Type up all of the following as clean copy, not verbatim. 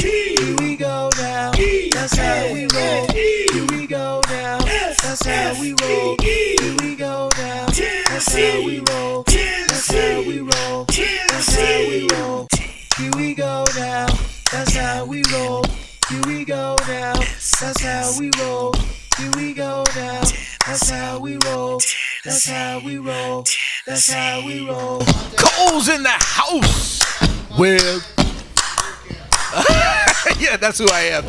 Here we go now. That's how we roll. Here we go now. That's how we roll. Here we go now. That's how we roll. That's how we roll. That's how we roll. Here we go now. That's how we roll. Here we go now. That's how we roll. Here we go now. That's how we roll. That's how we roll. That's how we roll. Cole's in the house. Well, yeah, that's who I am.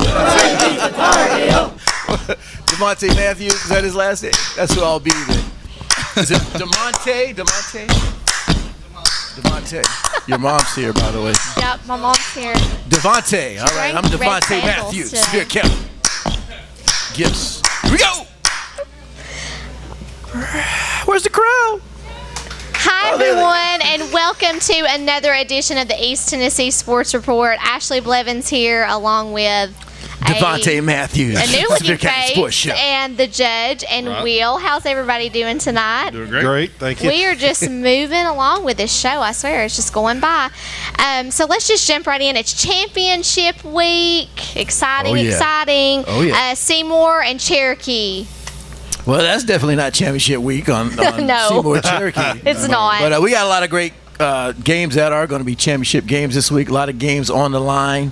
DeMonte Matthews, is that his last name? That's who I'll be then. Is it DeMonte? DeMonte. Your mom's here, by the way. Yep, my mom's here. Devontae. All right, I'm Devontae Matthews. Here, Kevin. Gifts. Here we go. Where's the crowd? Hi, everyone, and welcome to another edition of the East Tennessee Sports Report. Ashley Blevins here, along with Devontae Matthews. A new looking face, and the judge, and Will. How's everybody doing tonight? Doing great. Great, thank you. We are just moving along with this show. I swear, it's just going by. So let's just jump right in. It's championship week. Exciting. Oh, yeah. Seymour and Cherokee. Well, that's definitely not championship week on No. Seymour Cherokee. It's not. But we got a lot of great games that are going to be championship games this week. A lot of games on the line.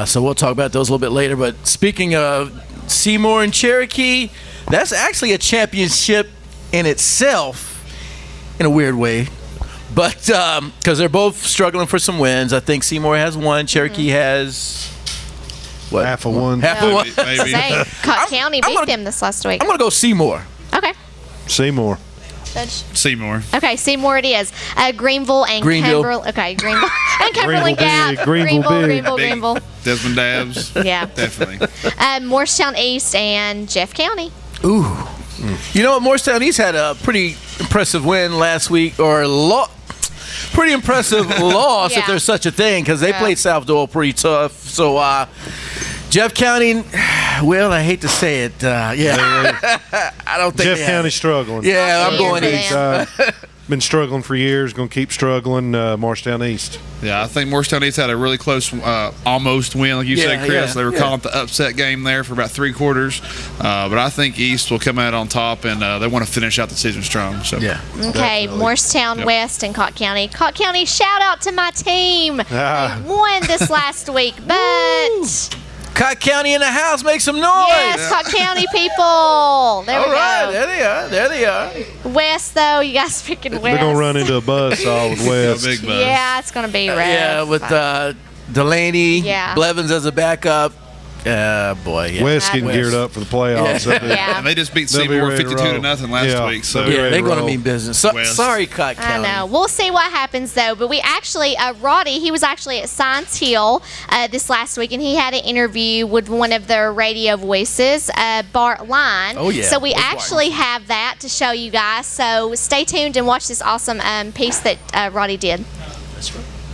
So we'll talk about those a little bit later. But speaking of Seymour and Cherokee, that's actually a championship in itself in a weird way. But because they're both struggling for some wins. I think Seymour has one. Cherokee has... what? Half of one. Half of one. Maybe. Cott County beat them this last week. I'm going to go Seymour. Okay. Seymour. Judge. Seymour. Okay, Seymour it is. Greenville and Greenville. Cumberland. Okay, Greenville. And Cumberland Greenville Gap. big, Greenville big. Greenville. Desmond Dabbs. Yeah. Definitely. Morristown East and Jeff County. Ooh. You know what? Morristown East had a pretty impressive win last week, or pretty impressive loss, if there's such a thing, because they played South Doyle pretty tough. So, Jeff County, well, I hate to say it, I don't think Jeff County's struggling. Yeah, I'm going East. Been struggling for years, going to keep struggling. Morristown East. Yeah, I think Morristown East had a really close almost win, like you said, Chris. They were calling it the upset game there for about 3 quarters. But I think East will come out on top, and they want to finish out the season strong. So Okay, definitely. Morristown West and Cott County. Cott County, shout out to my team. They won this last week, but... Cott County in the house, make some noise. Yes, Cott County people. There we go. All right, there they are. West, though, you guys picking West. They're going to run into a buzz all with West. big buzz. Yeah, it's going to be rough. Yeah, with Delaney, Yeah. Blevins as a backup. Boy, yeah. West getting geared up for the playoffs. Yeah. And they just beat They'll be Seymour ready to 52 to roll. nothing last week. So Yeah, they're going to roll. mean business. West. Sorry, Cott I County. know. We'll see what happens, though. But we actually, Roddy, he was actually at Science Hill this last week, and he had an interview with one of their radio voices, Bart Lyon. Oh, yeah. So we That's actually have that to show you guys. So stay tuned and watch this awesome piece that Roddy did.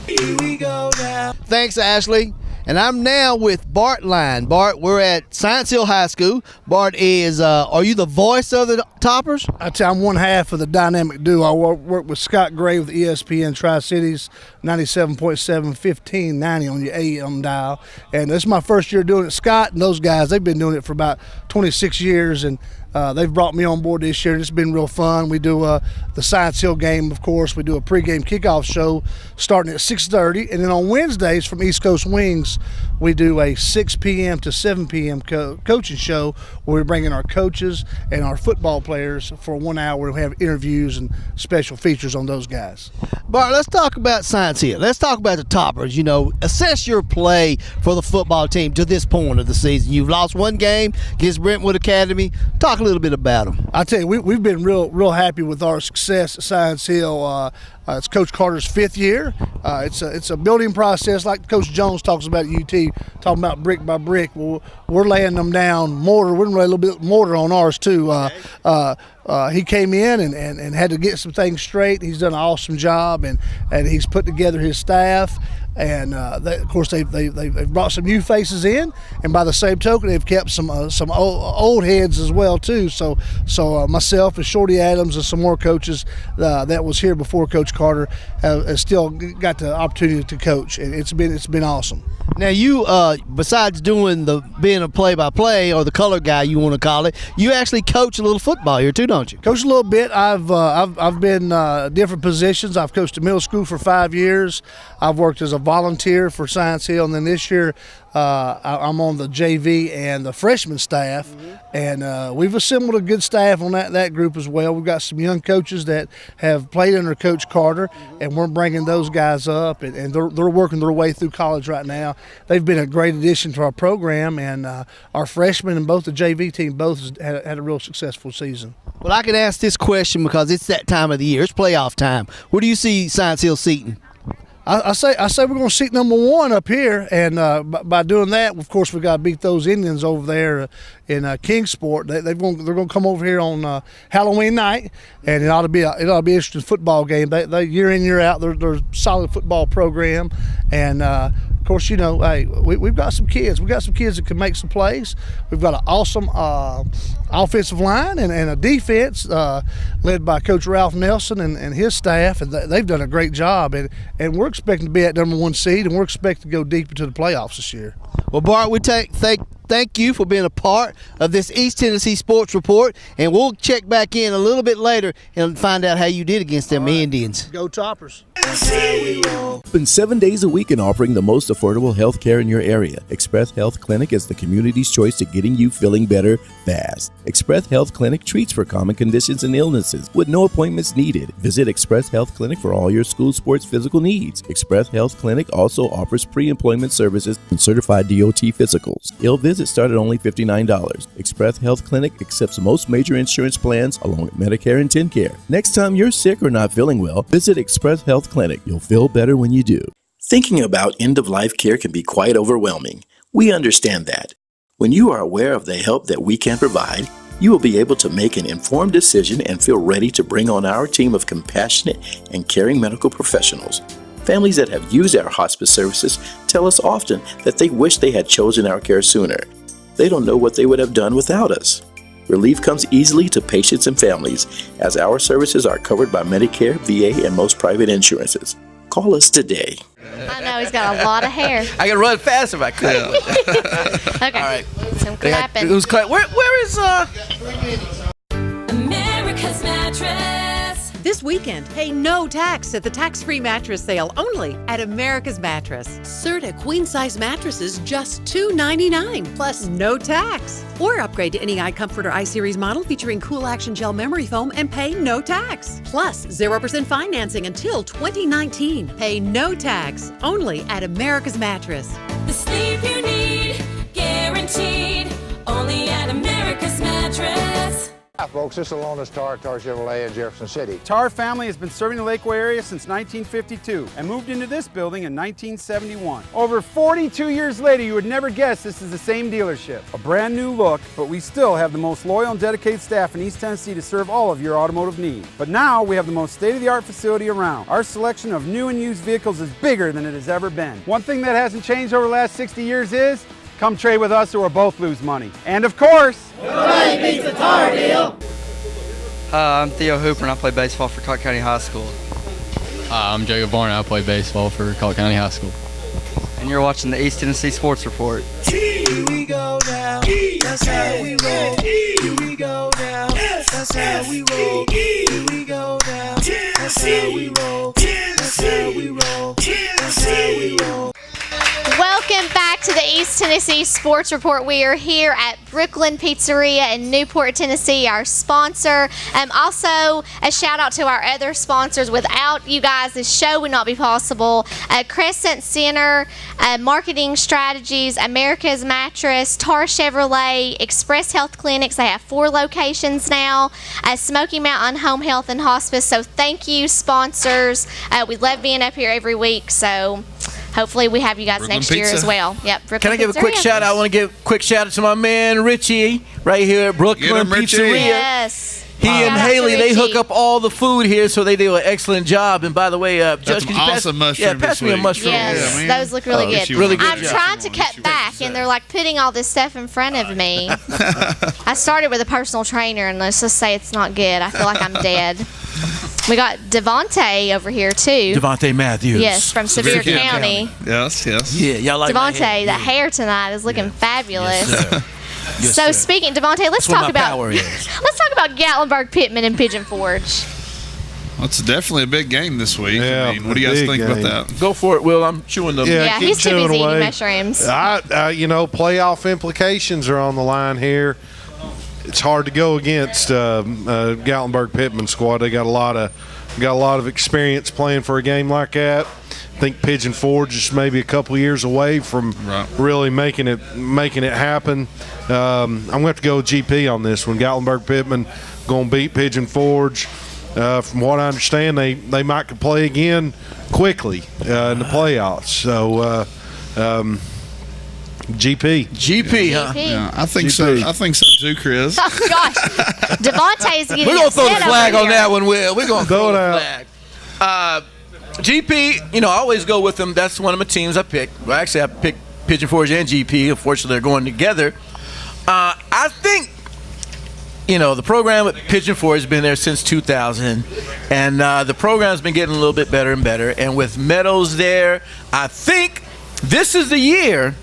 Here we go now. Thanks, Ashley. And I'm now with Bart Lyon. Bart, we're at Science Hill High School. Bart is, are you the voice of the Toppers? I'm one half of the dynamic duo. I work with Scott Gray with ESPN Tri-Cities, 97.7, 1590 on your AM dial. And this is my first year doing it. Scott and those guys, they've been doing it for about 26 years, and they've brought me on board this year. It's been real fun. We do the Science Hill game, of course. We do a pregame kickoff show starting at 6:30. And then on Wednesdays from East Coast Wings, we do a 6 p.m. to 7 p.m. coaching show where we bring in our coaches and our football players for 1 hour. We have interviews and special features on those guys. Bart, let's talk about Science Hill. Let's talk about the Toppers. You know, assess your play for the football team to this point of the season. You've lost one game against Brentwood Academy. Talk a little bit about them. I tell you, we've been real happy with our success at Science Hill. It's Coach Carter's 5th year. It's a building process like Coach Jones talks about at UT, talking about brick by brick. Well, we're laying them down mortar. We're going to lay a little bit mortar on ours too. He came in and had to get some things straight. He's done an awesome job, and he's put together his staff. And of course, they've brought some new faces in, and by the same token, they've kept some old heads as well too. So myself and Shorty Adams and some more coaches that was here before Coach Carter have still got the opportunity to coach, and it's been awesome. Now you, besides doing being a play-by-play or the color guy, you want to call it, you actually coach a little football here too, don't you? Coach a little bit. I've been different positions. I've coached at middle school for 5 years. I've worked as a volunteer for Science Hill, and then this year I'm on the JV and the freshman staff, and we've assembled a good staff on that group as well. We've got some young coaches that have played under Coach Carter, and we're bringing those guys up, and they're working their way through college right now. They've been a great addition to our program, and our freshmen and both the JV team both had a real successful season. Well, I can ask this question because it's that time of the year. It's playoff time. Where do you see Science Hill seating? I say we're going to seat number 1 up here, and by doing that, of course, we got to beat those Indians over there in Kingsport. They're going to come over here on Halloween night, and it ought to be an interesting football game. They year in, year out, they're a solid football program, and of course, you know, hey, we've got some kids. We got some kids that can make some plays. We've got an awesome offensive line and a defense led by Coach Ralph Nelson and his staff, and they've done a great job. And we're expecting to be at number 1 seed, and we're expecting to go deep into the playoffs this year. Well, Bart, we thank you for being a part of this East Tennessee Sports Report, and we'll check back in a little bit later and find out how you did against them Indians. Go Toppers. Open 7 days a week and offering the most affordable health care in your area. Express Health Clinic is the community's choice to getting you feeling better fast. Express Health Clinic treats for common conditions and illnesses with no appointments needed. Visit Express Health Clinic for all your school sports physical needs. Express Health Clinic also offers pre-employment services and certified DOT physicals. Ill visits start at only $59. Express Health Clinic accepts most major insurance plans along with Medicare and TennCare. Next time you're sick or not feeling well, visit Express Health Clinic. You'll feel better when you do. Thinking about end-of-life care can be quite overwhelming. We understand that. When you are aware of the help that we can provide, you will be able to make an informed decision and feel ready to bring on our team of compassionate and caring medical professionals. Families that have used our hospice services tell us often that they wish they had chosen our care sooner. They don't know what they would have done without us. Relief comes easily to patients and families as our services are covered by Medicare, VA, and most private insurances. Call us today. I know, he's got a lot of hair. I can run fast if I could. Okay. All right. Some clapping. It was clap. Where is America's Mattress. This weekend, pay no tax at the tax-free mattress sale only at America's Mattress. Serta queen-size mattresses just $2.99 plus no tax. Or upgrade to any iComfort or iSeries model featuring cool action gel memory foam and pay no tax. Plus 0% financing until 2019. Pay no tax only at America's Mattress. The sleep you need, guaranteed, only at America's Mattress. Hi folks, this is Alonis Tar Chevrolet in Jefferson City. Tar family has been serving the Lakeway area since 1952 and moved into this building in 1971. Over 42 years later, you would never guess this is the same dealership. A brand new look, but we still have the most loyal and dedicated staff in East Tennessee to serve all of your automotive needs. But now we have the most state-of-the-art facility around. Our selection of new and used vehicles is bigger than it has ever been. One thing that hasn't changed over the last 60 years is come trade with us or we'll both lose money. And of course, nobody beats a Tar deal. Hi, I'm Theo Hooper and I play baseball for Cott County High School. Hi, I'm Jacob Barn and I play baseball for Cott County High School. And you're watching the East Tennessee Sports Report. Here we go now. That's how we roll. Here we go now. That's how we roll. Here we go now. That's how we roll. That's how we roll. That's how we roll. Welcome back to the East Tennessee Sports Report. We are here at Brooklyn Pizzeria in Newport, Tennessee, our sponsor. Also, a shout out to our other sponsors. Without you guys, this show would not be possible. Crescent Center, Marketing Strategies, America's Mattress, Tar Chevrolet, Express Health Clinics. They have 4 locations now. Smoky Mountain Home Health and Hospice. So thank you, sponsors. We love being up here every week. So hopefully we have you guys Brooklyn next Pizza. year as well. Yep. Brooklyn Can I give a quick Pizzeria. shout out? I want to give a quick shout out to my man Richie right here at Brooklyn Get him, Richie. Pizzeria. Yes. He and Shout out to Haley, they hook Richie. up all the food here, so they do an excellent job. And by the way, Judge, some could you awesome mushrooms pass this me a week. mushroom. Yes, man. those look really Oh, good. Richie, really good I'm job. trying to cut back, and they're like putting all this stuff in front of me. I started with a personal trainer, and let's just say it's not good. I feel like I'm dead. We got Devontae over here, too. Devontae Matthews. Yes, from Sevier County. Yes. Yeah, y'all like my hair. Devontae, the hair tonight is looking fabulous. Yes, So sir. speaking, Devontae, let's That's what talk my about power is. let's talk about Gatlinburg-Pittman and Pigeon Forge. Well, it's definitely a big game this week. Yeah, I mean, what do you guys big think about game. that? Go for it, Will. I'm chewing them. Yeah, keep he's too chewing busy eating away. mushrooms. Playoff implications are on the line here. It's hard to go against Gatlinburg-Pittman squad. They got a lot of experience playing for a game like that. I think Pigeon Forge is maybe a couple years away from really making it happen. I'm going to have to go with GP on this one. Gatlinburg-Pittman going to beat Pigeon Forge. From what I understand, they might could play again quickly in the playoffs. So GP, huh? Yeah, I think so. I think so too, Chris. Oh gosh, Devontae's getting We're gonna throw the upset flag over on here. that one, Will. We're gonna throw the flag. GP, I always go with them. That's one of my teams I pick. Well, actually, I picked Pigeon Forge and GP. Unfortunately, they're going together. I think, the program with Pigeon Forge has been there since 2000, and the program's been getting a little bit better and better. And with Meadows there, I think this is the year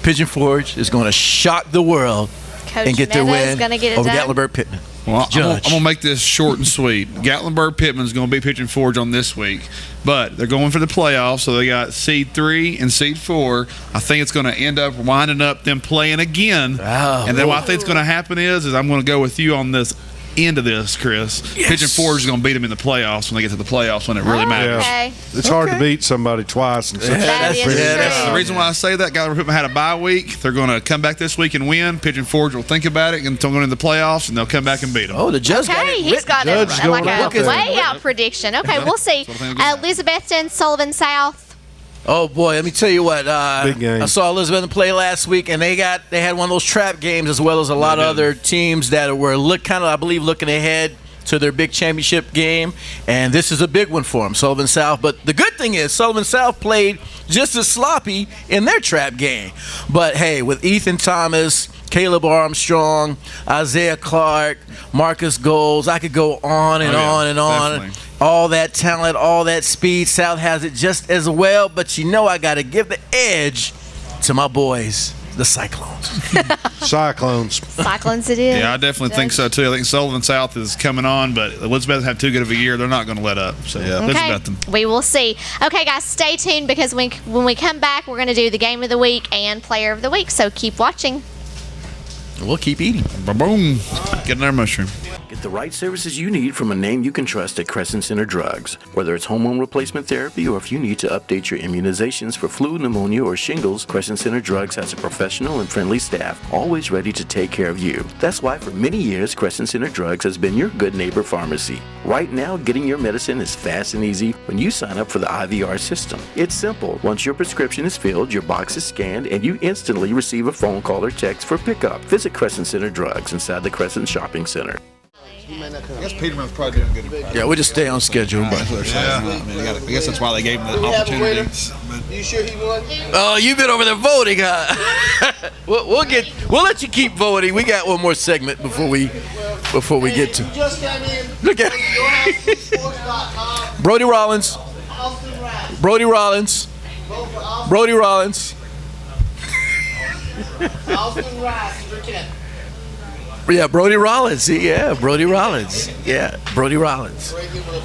Pigeon Forge is going to shock the world Coach and get their Meadows win gonna get it over done? Gatlinburg-Pittman. Well, I'm going to make this short and sweet. Gatlinburg-Pittman's going to be Pigeon Forge on this week, but they're going for the playoffs, so they got seed 3 and seed 4. I think it's going to end up winding up them playing again. And then what I think is going to happen is I'm going to go with you on this end of this, Chris. Yes. Pigeon Forge is going to beat them in the playoffs when they get to the playoffs when it really matters. Okay. It's hard to beat somebody twice. In such That is true. The reason why I say that, Gatlinburg-Pittman had a bye week. They're going to come back this week and win. Pigeon Forge will think about it until going into the playoffs, and they'll come back and beat them. Oh, the judge got Okay, it. he's got Judge a, like going a out there. way out prediction. Okay, we'll see. Elizabethton, Sullivan South. Oh boy, let me tell you what. Big game. I saw Elizabeth play last week, and they had one of those trap games as well as a lot of other teams that were looking ahead to their big championship game, and this is a big one for them, Sullivan South. But the good thing is Sullivan South played just as sloppy in their trap game. But hey, with Ethan Thomas, Caleb Armstrong, Isaiah Clark, Marcus Golds, I could go on and on and on. Definitely. All that talent, all that speed. South has it just as well, but I got to give the edge to my boys, the Cyclones. Cyclones it is. Yeah, I definitely think so too. I think Sullivan South is coming on, but Elizabeth have too good of a year. They're not going to let up. So Elizabethton. We will see. Okay, guys, stay tuned because when we come back, we're going to do the game of the week and player of the week. So keep watching. We'll keep eating. Boom. Get another mushroom. Get the right services you need from a name you can trust at Crescent Center Drugs. Whether it's hormone replacement therapy or if you need to update your immunizations for flu, pneumonia, or shingles, Crescent Center Drugs has a professional and friendly staff, always ready to take care of you. That's why for many years, Crescent Center Drugs has been your good neighbor pharmacy. Right now, getting your medicine is fast and easy when you sign up for the IVR system. It's simple. Once your prescription is filled, your box is scanned, and you instantly receive a phone call or text for pickup. Visit Crescent Center Drugs inside the Crescent Shopping Center. I guess Peterman's probably doing good. Yeah, we'll just stay on schedule. I guess that's why they gave him the opportunity. You sure he won? Oh, you've been over there voting, huh? We'll let you keep voting. We got one more segment before we get to. Just came in. Look at Brody Rollins. Brody Rollins. Brody Rollins. Austin Rice, Virginia. Yeah, Brody Rollins. Yeah, Brody Rollins. Yeah, Brody Rollins.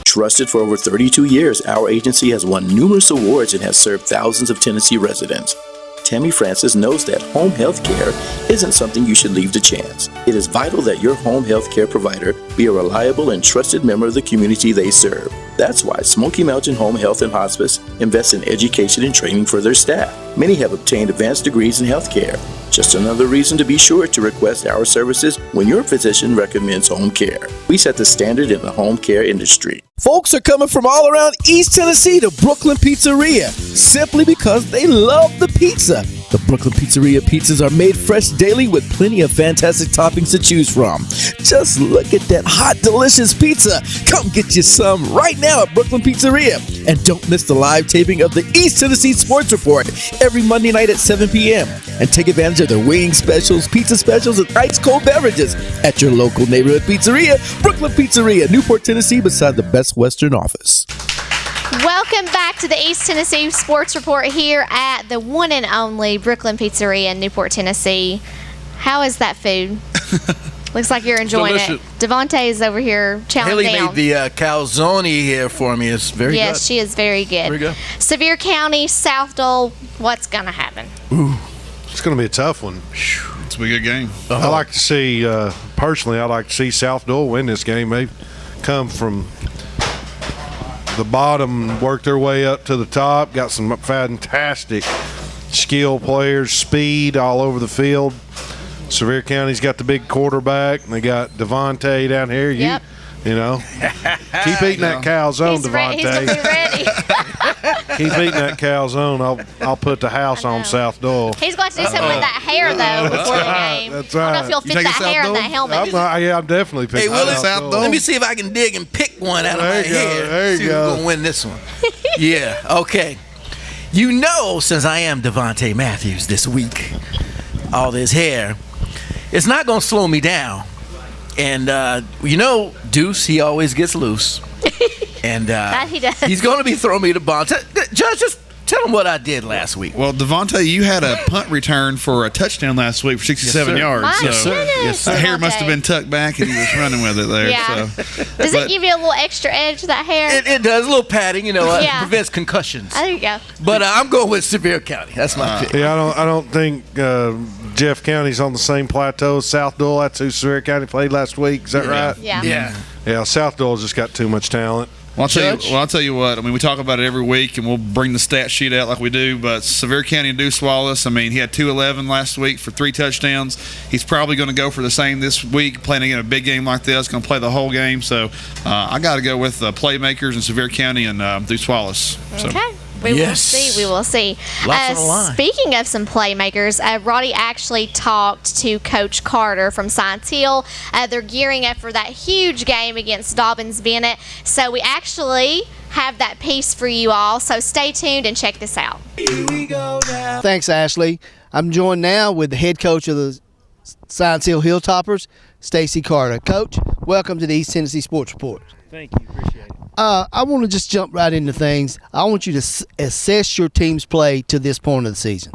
Trusted for over 32 years, our agency has won numerous awards and has served thousands of Tennessee residents. Tammy Francis knows that home health care isn't something you should leave to chance. It is vital that your home health care provider be a reliable and trusted member of the community they serve. That's why Smoky Mountain Home Health and Hospice invests in education and training for their staff. Many have obtained advanced degrees in health care. Just another reason to be sure to request our services when your physician recommends home care. We set the standard in the home care industry. Folks are coming from all around East Tennessee to Brooklyn Pizzeria simply because they love the pizza. The Brooklyn Pizzeria pizzas are made fresh daily with plenty of fantastic toppings to choose from. Just look at that hot, delicious pizza. Come get you some right now at Brooklyn Pizzeria. And don't miss the live taping of the East Tennessee Sports Report every Monday night at 7 p.m. And take advantage of their wing specials, pizza specials, and ice-cold beverages at your local neighborhood pizzeria, Brooklyn Pizzeria, Newport, Tennessee, beside the Best Western office. Welcome back to the East Tennessee Sports Report here at the one and only Brooklyn Pizzeria in Newport, Tennessee. How is that food? Looks like you're enjoying it. Devontae is over here chowing Haley down. made the calzone here for me. It's very good. Yes, she is very good. Very good. Sevier County, South Dole, what's going to happen? Ooh, it's going to be a tough one. It's a good game. I like to see, personally, I like to see South Dole win this game. They've come from the bottom, worked their way up to the top, got some fantastic skill players, speed all over the field. Sevier County's got the big quarterback, and they got Devontae down here. Yep. You know, keep eating that calzone, Devontae. He's going to be ready. Keep eating that calzone. I'll put the house on South Dole. He's going to do something with that hair, though, before the game. That's I right. don't know if he'll fit that hair in that helmet. I'm definitely picking South Dole. Let me see if I can dig and pick one out of my hair. There you see go. who's going to win this one. Yeah, okay. You know, since I am Devontae Matthews this week, all this hair, it's not going to slow me down. And, you know, Deuce, he always gets loose. And That he does. He's going to be throwing me the ball. Judge, just tell him what I did last week. Well, Devontae, you had a punt return for a touchdown last week for 67 yards. My so goodness, the hair must Devontae. have been tucked back, and he was running with it there. Yeah. So. Does it give you a little extra edge to that hair? It does. A little padding, you know, Yeah. prevents concussions. There you go. But I'm going with Sevier County. That's my pick. Yeah, I don't think Jeff County's on the same plateau as South Dole. That's who Sevier County played last week. Is that right? Yeah. Yeah, South Dole's just got too much talent. Well, I'll tell you what. I mean, we talk about it every week, and we'll bring the stat sheet out like we do. But Sevier County and Deuce Wallace, I mean, he had 211 last week for 3 touchdowns. He's probably going to go for the same this week, playing in a big game like this. Going to play the whole game. So I got to go with the playmakers in Sevier County and Deuce Wallace. So. Okay. We will see. We will see. Lots on the line. Speaking of some playmakers, Roddy actually talked to Coach Carter from Science Hill. They're gearing up for that huge game against Dobyns-Bennett. So we actually have that piece for you all. So stay tuned and check this out. Here we go now. Thanks, Ashley. I'm joined now with the head coach of the Science Hill Hilltoppers, Stacy Carter. Coach, welcome to the East Tennessee Sports Report. Thank you. Appreciate it. I want to just jump right into things. I want you to assess your team's play to this point of the season.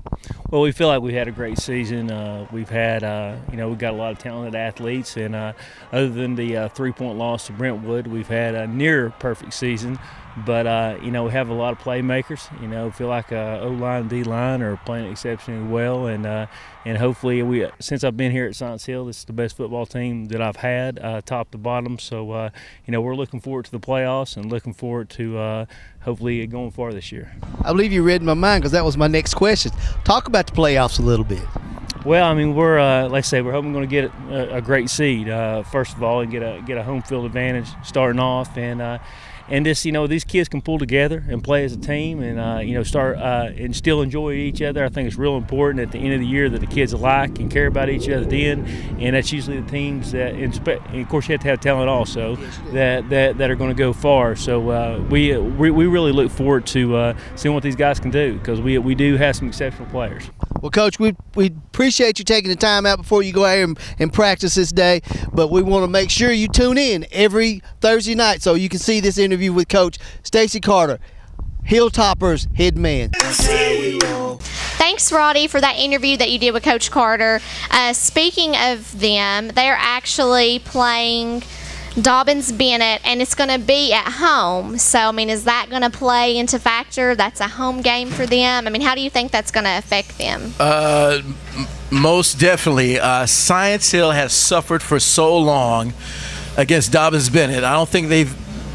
Well, we feel like we had a great season. We've had, we've got a lot of talented athletes, and other than the 3-point loss to Brentwood, we've had a near perfect season. But, we have a lot of playmakers. Feel like O-line and D-line are playing exceptionally well. And hopefully, since I've been here at Science Hill, this is the best football team that I've had, top to bottom. So, we're looking forward to the playoffs and looking forward to hopefully going far this year. I believe you read my mind because that was my next question. Talk about the playoffs a little bit. Well, I mean, we're like I say, we're hoping we're going to get a great seed first of all, and get a home field advantage starting off, and just these kids can pull together and play as a team, and start and still enjoy each other. I think it's real important at the end of the year that the kids like and care about each other then, and that's usually the teams that, and of course you have to have talent also, that are going to go far. So we really look forward to seeing what these guys can do, because we do have some exceptional players. Well, Coach, we appreciate you taking the time out before you go out and practice this day, but we want to make sure you tune in every Thursday night so you can see this interview with Coach Stacy Carter, Hilltoppers head man. Thanks, Roddy, for that interview that you did with Coach Carter. Speaking of them, they're actually playing Dobyns-Bennett, and it's going to be at home. So, I mean, is that going to play into factor? That's a home game for them. I mean, how do you think that's going to affect them? Most definitely. Science Hill has suffered for so long against Dobyns-Bennett. I don't think they've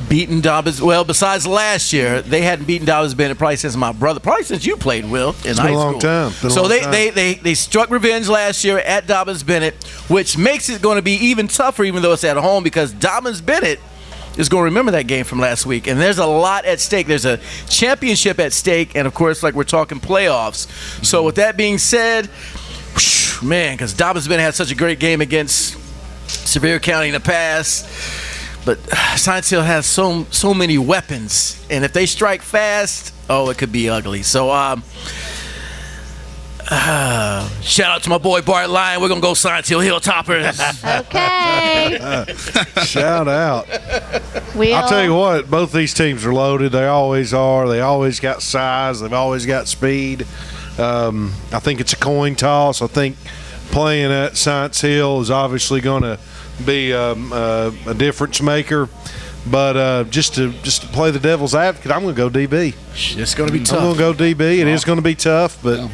beaten Dobyns. Well, besides last year, they hadn't beaten Dobyns-Bennett probably since my brother, probably since you played, Will, in high school. It's been a long time. So they struck revenge last year at Dobyns-Bennett, which makes it going to be even tougher, even though it's at home, because Dobyns-Bennett is going to remember that game from last week. And there's a lot at stake. There's a championship at stake, and, of course, like we're talking playoffs. So with that being said, man, because Dobyns-Bennett had such a great game against Sevier County in the past. But Science Hill has so many weapons. And if they strike fast, it could be ugly. So shout out to my boy Bart Lyon. We're going to go Science Hill Hilltoppers. Okay. Shout out. We'll I'll tell you what, both these teams are loaded. They always are. They always got size. They've always got speed. I think it's a coin toss. I think playing at Science Hill is obviously going to be a difference maker. But just to play the devil's advocate, I'm going to go DB. It's going to be tough. I'm going to go DB. It is going to be tough, but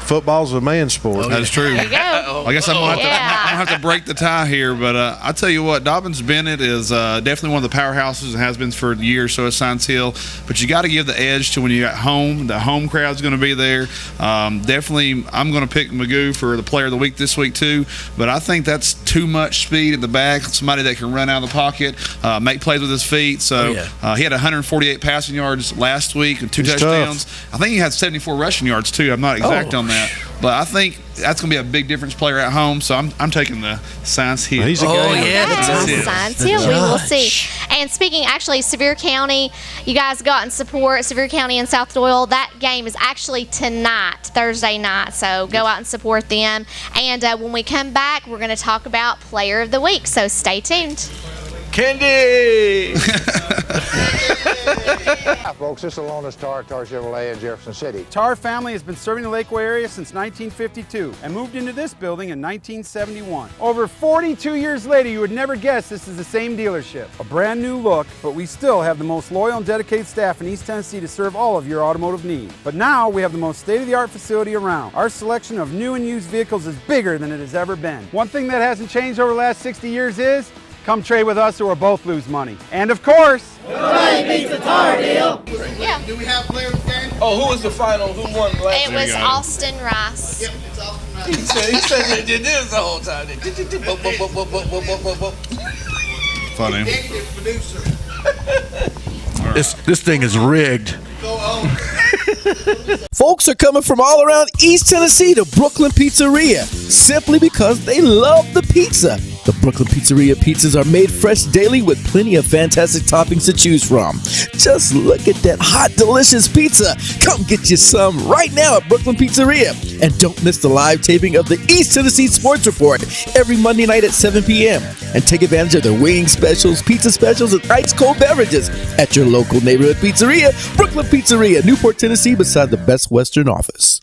football's a man's sport. That's true. There you go. I guess I'm going to have to break the tie here, but I tell you what, Dobyns-Bennett is definitely one of the powerhouses and has been for years, so is Science Hill. But you got to give the edge to when you're at home. The home crowd's going to be there. Definitely, I'm going to pick Magoo for the player of the week this week too, but I think that's too much speed at the back, somebody that can run out of the pocket, make plays with his feet. So he had 148 passing yards last week and 2 touchdowns. Tough. I think he had 74 rushing yards too. I'm not exact on that. But I think that's going to be a big difference player at home, so I'm taking the Science Hill. He's a Science Hill. We will see. And speaking, actually, Sevier County, you guys got in support. Sevier County and South Doyle, that game is actually tonight, Thursday night, so go out and support them. And when we come back, we're going to talk about Player of the Week, so stay tuned. Kendi! Hi, folks. This is Alonis Tar Chevrolet in Jefferson City. Tar family has been serving the Lakeway area since 1952 and moved into this building in 1971. Over 42 years later, you would never guess this is the same dealership. A brand new look, but we still have the most loyal and dedicated staff in East Tennessee to serve all of your automotive needs. But now we have the most state-of-the-art facility around. Our selection of new and used vehicles is bigger than it has ever been. One thing that hasn't changed over the last 60 years is come trade with us or we'll both lose money. And of course, nobody beats a Tar deal. Yeah. Do we have players game? Oh, who was the final? Who won last It was Austin Rice. Yep, it's Austin Rice. He said they did this the whole time. Funny. Executive producer. This thing is rigged. Go on. Folks are coming from all around East Tennessee to Brooklyn Pizzeria simply because they love the pizza. The Brooklyn Pizzeria pizzas are made fresh daily with plenty of fantastic toppings to choose from. Just look at that hot, delicious pizza. Come get you some right now at Brooklyn Pizzeria. And don't miss the live taping of the East Tennessee Sports Report every Monday night at 7 p.m. And take advantage of their wing specials, pizza specials, and ice-cold beverages at your local neighborhood pizzeria, Brooklyn Pizzeria, Newport, Tennessee, beside the Best Western office.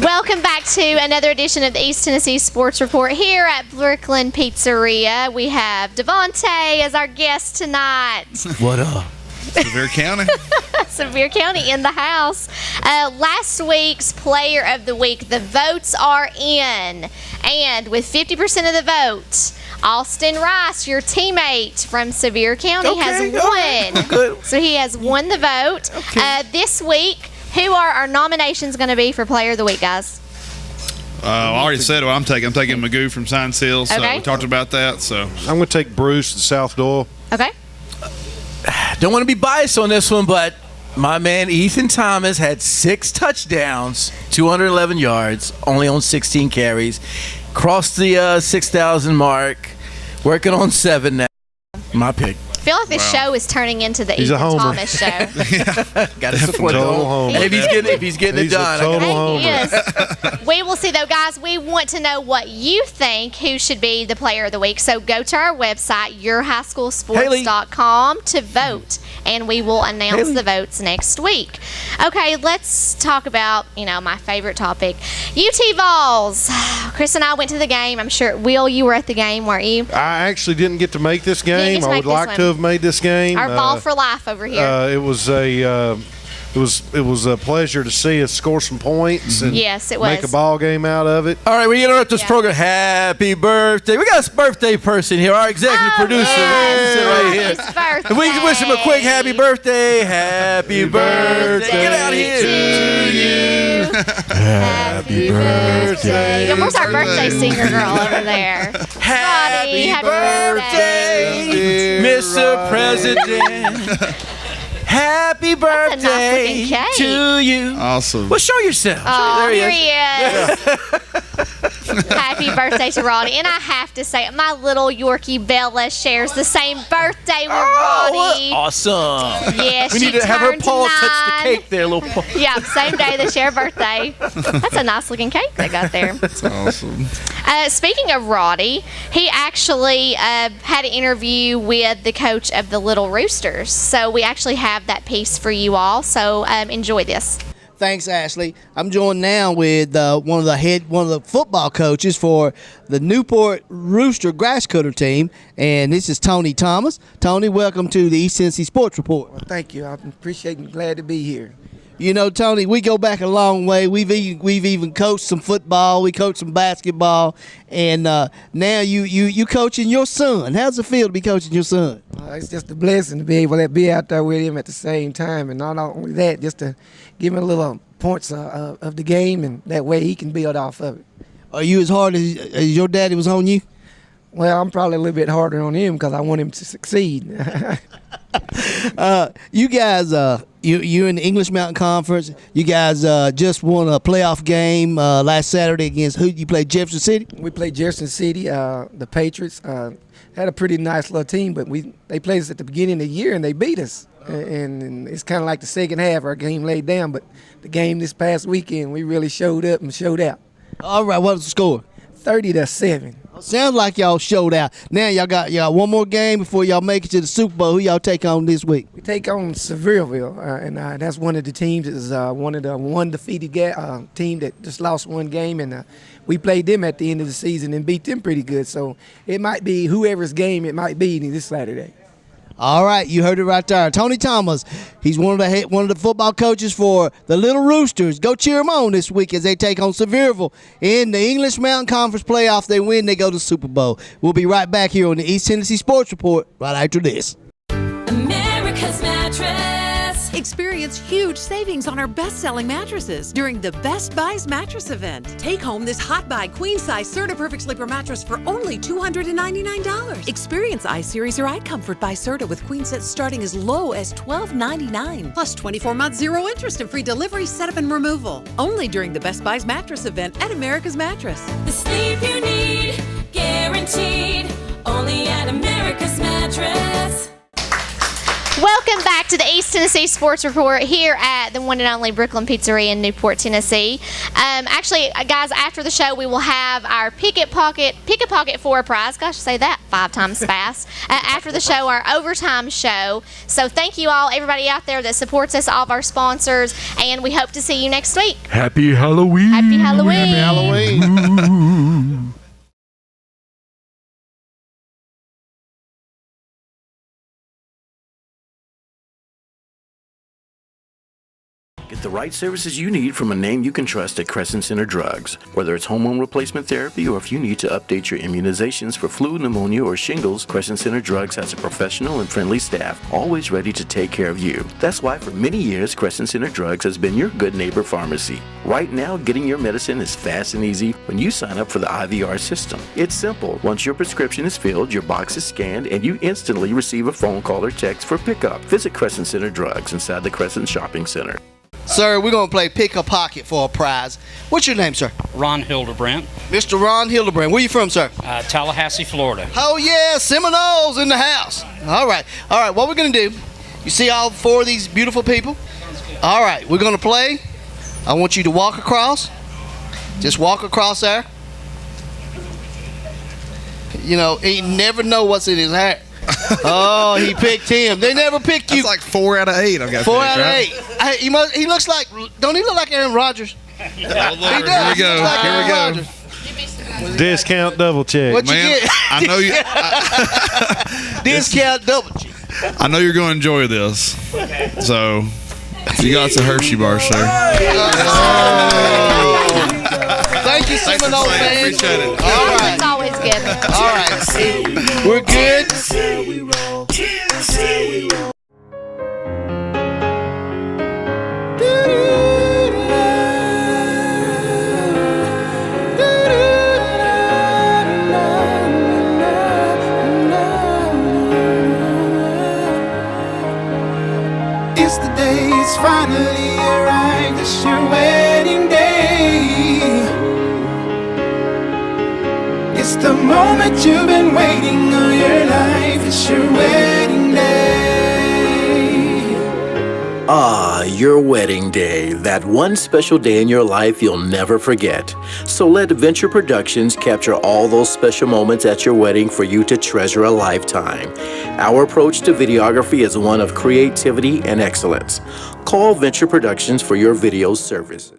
Welcome back to another edition of the East Tennessee Sports Report here at Brooklyn Pizzeria. We have Devontae as our guest tonight. What up? Sevier County. Sevier County in the house. Last week's Player of the Week, the votes are in. And with 50% of the vote, Austin Rice, your teammate from Sevier County, has won. Good. So he has won the vote. This week, who are our nominations going to be for Player of the Week, guys? I already said what I'm taking. I'm taking Magoo from Science Hill, so Okay. we talked about that. So I'm going to take Bruce at South Doyle. Okay. Don't want to be biased on this one, but my man Ethan Thomas had 6 touchdowns, 211 yards, only on 16 carries. Crossed the 6,000 mark. Working on 7 now. My pick. I feel like this show is turning into the He's a Ethan homer. Thomas show. Got to support Total him. homer. If he's getting it He's a done. total homer. Yes. We will see, though, guys. We want to know what you think who should be the Player of the Week. So go to our website, yourhighschoolsports.com, to vote, and we will announce the votes next week. Okay, let's talk about, my favorite topic, UT Vols. Chris and I went to the game. I'm sure, Will, you were at the game, weren't you? I actually didn't get to make this didn't game. get to I make would this like one. to have made this game. Our ball for life over here. It was a pleasure to see us score some points and Yes, it make was. a ball game out of it. All right, we interrupt this program. Happy birthday. We got a birthday person here, our executive producer. Sit right here. It's birthday. If we can wish him a quick happy birthday. Happy birthday. Get out of here. To you. Happy birthday. Where's our birthday singer girl over there? Happy Happy birthday, Mr. President. Happy birthday nice to you. Awesome. Well, show yourself. Oh, There here he is. Happy birthday to Roddy. And I have to say, my little Yorkie Bella shares the same birthday with Roddy. Awesome. Yeah, We she need to have her turned paw touch the 9. cake there, little paw. Yeah, same day they share a birthday. That's a nice looking cake they got there. That's awesome. Speaking of Roddy, he actually had an interview with the coach of the Little Roosters. So we actually have that piece for you all. So enjoy this. Thanks, Ashley. I'm joined now with one of the football coaches for the Newport Rooster grass cutter team, and this is Tony Thomas. Tony, welcome to the East Tennessee Sports Report. Well, thank you. I appreciate and glad to be here. You know, Tony, we go back a long way. We've even coached some football. We coached some basketball, and now you coaching your son. How's it feel to be coaching your son? It's just a blessing to be able to be out there with him at the same time, and not only that, just to give him a little points of the game, and that way he can build off of it. Are you as hard as your daddy was on you? Well, I'm probably a little bit harder on him because I want him to succeed. You guys, you're in the English Mountain Conference. You guys just won a playoff game last Saturday against who? You played Jefferson City? We played Jefferson City. The Patriots had a pretty nice little team, but they played us at the beginning of the year and they beat us. And it's kind of like the second half, our game laid down. But the game this past weekend, we really showed up and showed out. All right, what was the score? 30-7. Sounds like y'all showed out. Now y'all got one more game before y'all make it to the Super Bowl. Who y'all take on this week? We take on Sevierville, and that's one of the teams. Is one of the undefeated team that just lost one game, and we played them at the end of the season and beat them pretty good. So it might be whoever's game it might be this Saturday. All right, you heard it right there. Tony Thomas, he's one of the football coaches for the Little Roosters. Go cheer them on this week as they take on Sevierville in the English Mountain Conference playoff. They win, they go to the Super Bowl. We'll be right back here on the East Tennessee Sports Report right after this. America's Mattress. Experience huge savings on our best-selling mattresses during the Best Buys Mattress event. Take home this Hot Buy Queen Size Serta Perfect Sleeper mattress for only $299. Experience iSeries or iComfort by Serta with queen sets starting as low as $12.99. Plus 24-month zero interest and free delivery, setup, and removal. Only during the Best Buys Mattress event at America's Mattress. The sleep you need, guaranteed. Only at America's Mattress. Welcome back to the East Tennessee Sports Report here at the one and only Brooklyn Pizzeria in Newport, Tennessee. Actually, guys, after the show, we will have our Pick a Pocket for a prize. Gosh, say that 5 times fast. After the show, our overtime show. So thank you all, everybody out there that supports us, all of our sponsors, and we hope to see you next week. Happy Halloween. Happy Halloween. Happy Halloween. Get the right services you need from a name you can trust at Crescent Center Drugs. Whether it's hormone replacement therapy or if you need to update your immunizations for flu, pneumonia, or shingles, Crescent Center Drugs has a professional and friendly staff always ready to take care of you. That's why for many years, Crescent Center Drugs has been your good neighbor pharmacy. Right now, getting your medicine is fast and easy when you sign up for the IVR system. It's simple. Once your prescription is filled, your box is scanned, and you instantly receive a phone call or text for pickup. Visit Crescent Center Drugs inside the Crescent Shopping Center. Sir, we're going to play Pick a Pocket for a prize. What's your name, sir? Ron Hildebrand. Mr. Ron Hildebrand. Where you from, sir? Tallahassee, Florida. Oh, yeah, Seminoles in the house. All right, what we're going to do, you see all 4 of these beautiful people? All right, we're going to play. I want you to walk across. Just walk across there. You know, he never know what's in his hair. Oh, he picked him. They never pick you. That's like 4 out of 8. I've got 4 out of 8. Hey, he looks like. Don't he look like Aaron Rodgers? He does. Here we go. Like Here we go. Rodgers. Discount double check. What you get? I know you. Discount double check. I know you're going to enjoy this. So, you got some Hershey bars, sir. Thank you, Seminole fans. Appreciate it. All right. It's always good. All right. We're good. your wedding day. It's the moment you've been waiting all your life. It's your wedding day. Ah, your wedding day. That one special day in your life you'll never forget. So let Venture Productions capture all those special moments at your wedding for you to treasure a lifetime. Our approach to videography is one of creativity and excellence. Call Venture Productions for your video services.